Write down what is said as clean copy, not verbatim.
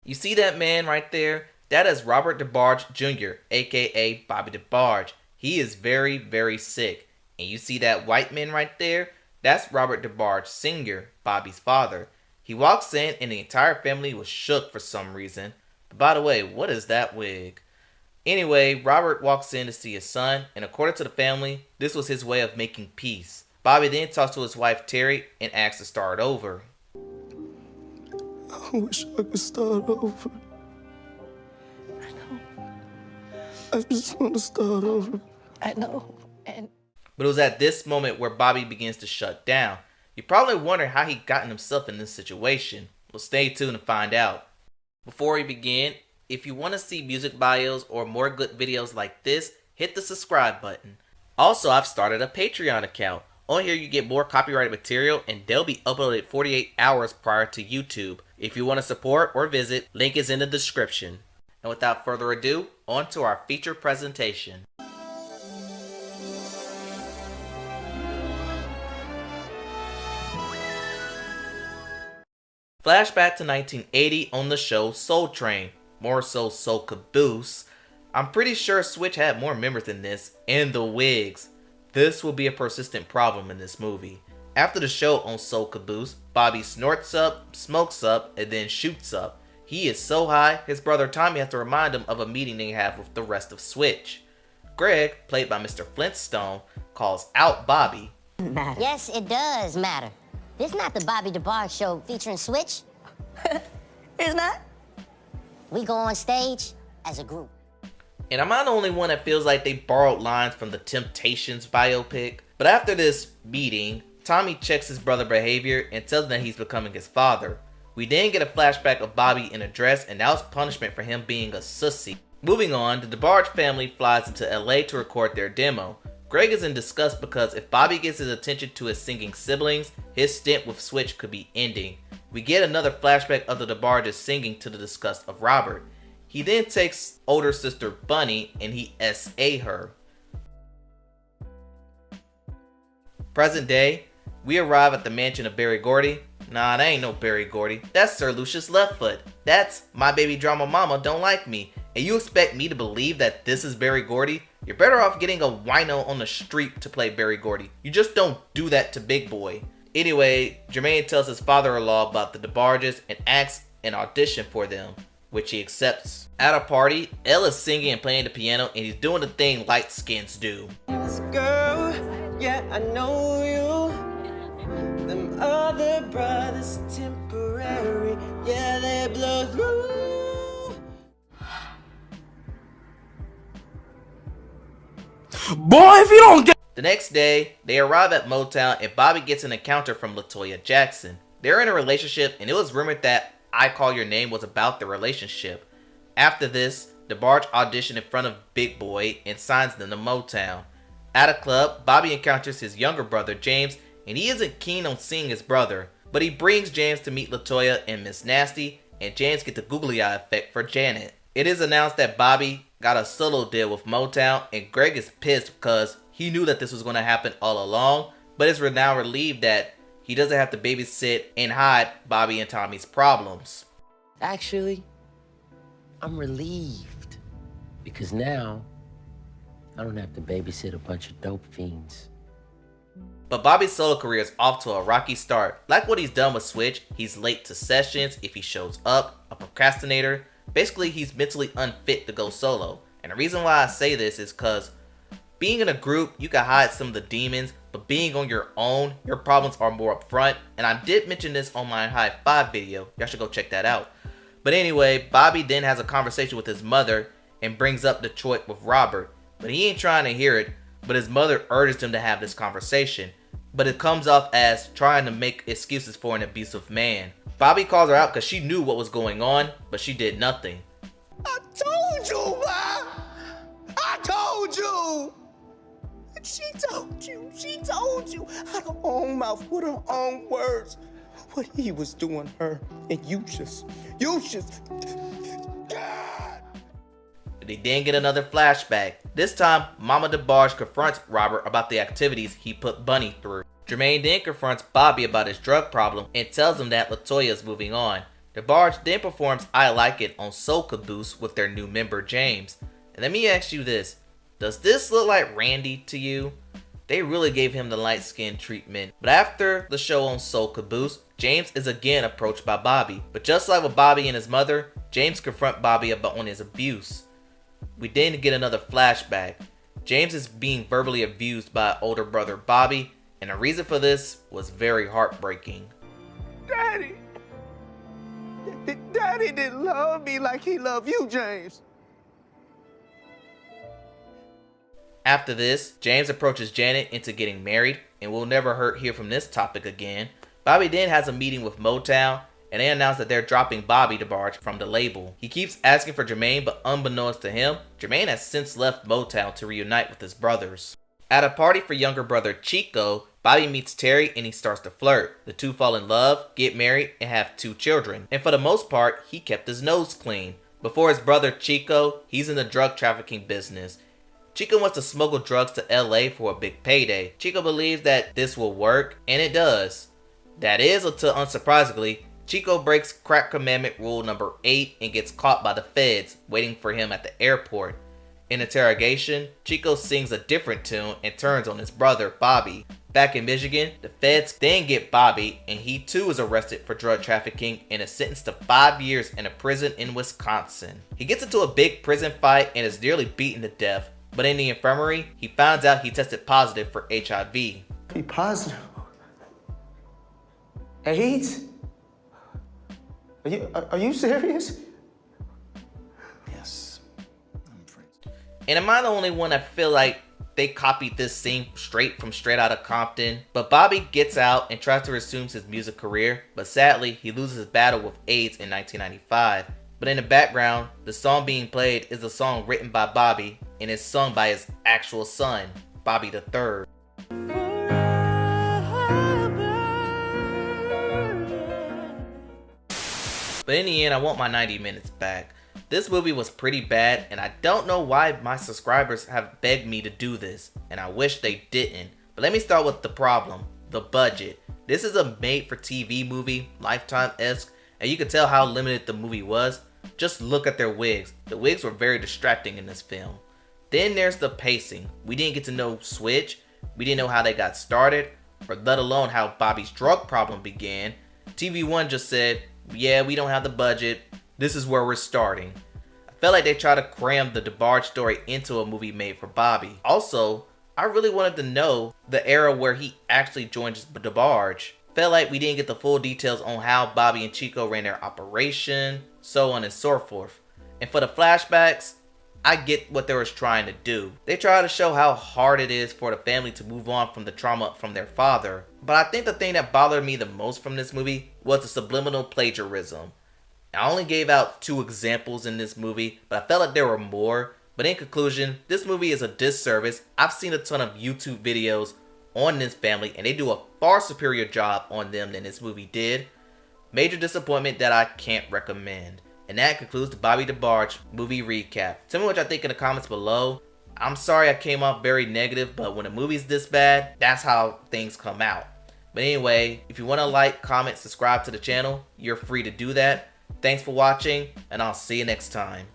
You see that man right there? That is Robert DeBarge Jr., aka Bobby DeBarge. He is very, very sick. And you see that white man right there? That's Robert DeBarge Sr., Bobby's father. He walks in and the entire family was shook for some reason. But by the way, what is that wig? Anyway, Robert walks in to see his son, and according to the family, this was his way of making peace. Bobby then talks to his wife Terry and asks to start over. I wish I could start over. I know. I just want to start over. I know. But it was at this moment where Bobby begins to shut down. You're probably wondering how he gotten himself in this situation. Well, stay tuned to find out. Before we begin, if you want to see music bios or more good videos like this, hit the subscribe button. Also, I've started a Patreon account. On here you get more copyrighted material and they'll be uploaded 48 hours prior to YouTube. If you want to support or visit, link is in the description. And without further ado, on to our feature presentation. Flashback to 1980 on the show Soul Train, more so Soul Caboose. I'm pretty sure Switch had more members than this, and the wigs. This will be a persistent problem in this movie. After the show on Soul Caboose, Bobby snorts up, smokes up, and then shoots up. He is so high, his brother Tommy has to remind him of a meeting they have with the rest of Switch. Greg, played by Mr. Flintstone, calls out Bobby. Yes, it does matter. This is not the Bobby DeBarge show featuring Switch. It's not? We go on stage as a group. And I'm not the only one that feels like they borrowed lines from the Temptations biopic. But after this meeting, Tommy checks his brother's behavior and tells him that he's becoming his father. We then get a flashback of Bobby in a dress, and that was punishment for him being a sissy. Moving on, the DeBarge family flies into LA to record their demo. Greg is in disgust because if Bobby gets his attention to his singing siblings, his stint with Switch could be ending. We get another flashback of the DeBarges singing to the disgust of Robert. He then takes older sister Bunny and he S.A. her. Present day, we arrive at the mansion of Berry Gordy. Nah, that ain't no Berry Gordy. That's Sir Lucius Leftfoot. That's My Baby Drama Mama Don't Like Me. And you expect me to believe that this is Berry Gordy? You're better off getting a wino on the street to play Berry Gordy. You just don't do that to Big Boy. Anyway, Jermaine tells his father-in-law about the DeBarges and asks an audition for them, which he accepts. At a party, Elle is singing and playing the piano, and he's doing the thing light skins do. Girl, yeah, I know you. Them other brothers temporary, yeah, they blow through. Boy, if you don't get... The next day, they arrive at Motown and Bobby gets an encounter from LaToya Jackson. They're in a relationship and it was rumored that I Call Your Name was about the relationship. After this, DeBarge auditioned in front of Big Boy and signs them to Motown. At a club, Bobby encounters his younger brother James and he isn't keen on seeing his brother, but he brings James to meet LaToya and Miss Nasty, and James gets the googly eye effect for Janet. It is announced that Bobby got a solo deal with Motown, and Greg is pissed because he knew that this was going to happen all along, but is now relieved that he doesn't have to babysit and hide Bobby and Tommy's problems. Actually, I'm relieved because now I don't have to babysit a bunch of dope fiends. But Bobby's solo career is off to a rocky start. Like what he's done with Switch, he's late to sessions if he shows up, a procrastinator. Basically, he's mentally unfit to go solo. And the reason why I say this is because being in a group, you can hide some of the demons, but being on your own, your problems are more upfront. And I did mention this on my high five video. Y'all should go check that out. But anyway, Bobby then has a conversation with his mother and brings up Detroit with Robert. But he ain't trying to hear it, but his mother urges him to have this conversation. But it comes off as trying to make excuses for an abusive man. Bobby calls her out because she knew what was going on, but she did nothing. I told you, ma! I told you! She told you out of her own mouth with her own words what he was doing her, and you just, God! They then get another flashback. This time, Mama DeBarge confronts Robert about the activities he put Bunny through. Jermaine then confronts Bobby about his drug problem and tells him that LaToya is moving on. DeBarge then performs I Like It on Soul Caboose with their new member James. And let me ask you this, does this look like Randy to you? They really gave him the light skin treatment. But after the show on Soul Caboose, James is again approached by Bobby. But just like with Bobby and his mother, James confronts Bobby about his abuse. We then get another flashback. James is being verbally abused by older brother Bobby, and the reason for this was very heartbreaking. Daddy! Daddy didn't love me like he loved you, James. After this, James approaches Janet into getting married, and we'll never hear from this topic again. Bobby then has a meeting with Motown, and they announce that they're dropping Bobby DeBarge from the label. He keeps asking for Jermaine, but unbeknownst to him, Jermaine has since left Motown to reunite with his brothers. At a party for younger brother Chico, Bobby meets Terry and he starts to flirt. The two fall in love, get married, and have 2 children. And for the most part, he kept his nose clean. Before his brother Chico, he's in the drug trafficking business. Chico wants to smuggle drugs to LA for a big payday. Chico believes that this will work, and it does. That is until, unsurprisingly, Chico breaks crack commandment rule number 8 and gets caught by the feds waiting for him at the airport. In interrogation, Chico sings a different tune and turns on his brother Bobby. Back in Michigan, the feds then get Bobby, and he too is arrested for drug trafficking and is sentenced to 5 years in a prison in Wisconsin. He gets into a big prison fight and is nearly beaten to death, but in the infirmary, he finds out he tested positive for HIV. Be positive. AIDS? Are you serious? Yes, I'm afraid. And am I the only one that feel like they copied this scene straight Outta Compton? But Bobby gets out and tries to resume his music career, but sadly he loses his battle with AIDS in 1995. But in the background, the song being played is a song written by Bobby and is sung by his actual son, Bobby III. But in the end, I want my 90 minutes back. This movie was pretty bad, and I don't know why my subscribers have begged me to do this, and I wish they didn't. But let me start with the problem, the budget. This is a made-for-TV movie, Lifetime-esque, and you can tell how limited the movie was. Just look at their wigs. The wigs were very distracting in this film. Then there's the pacing. We didn't get to know Switch, we didn't know how they got started, or let alone how Bobby's drug problem began. TV One just said, yeah, we don't have the budget, this is where we're starting. I felt like they tried to cram the DeBarge story into a movie made for Bobby. Also, I really wanted to know the era where he actually joins DeBarge. Felt like we didn't get the full details on how Bobby and Chico ran their operation, so on and so forth. And for the flashbacks, I get what they were trying to do. They try to show how hard it is for the family to move on from the trauma from their father. But I think the thing that bothered me the most from this movie was the subliminal plagiarism. I only gave out 2 examples in this movie, but I felt like there were more. But in conclusion, this movie is a disservice. I've seen a ton of YouTube videos on this family, and they do a far superior job on them than this movie did. Major disappointment that I can't recommend. And that concludes the Bobby DeBarge movie recap. Tell me what y'all think in the comments below. I'm sorry I came off very negative, but when a movie's this bad, that's how things come out. But anyway, if you want to like, comment, subscribe to the channel, you're free to do that. Thanks for watching, and I'll see you next time.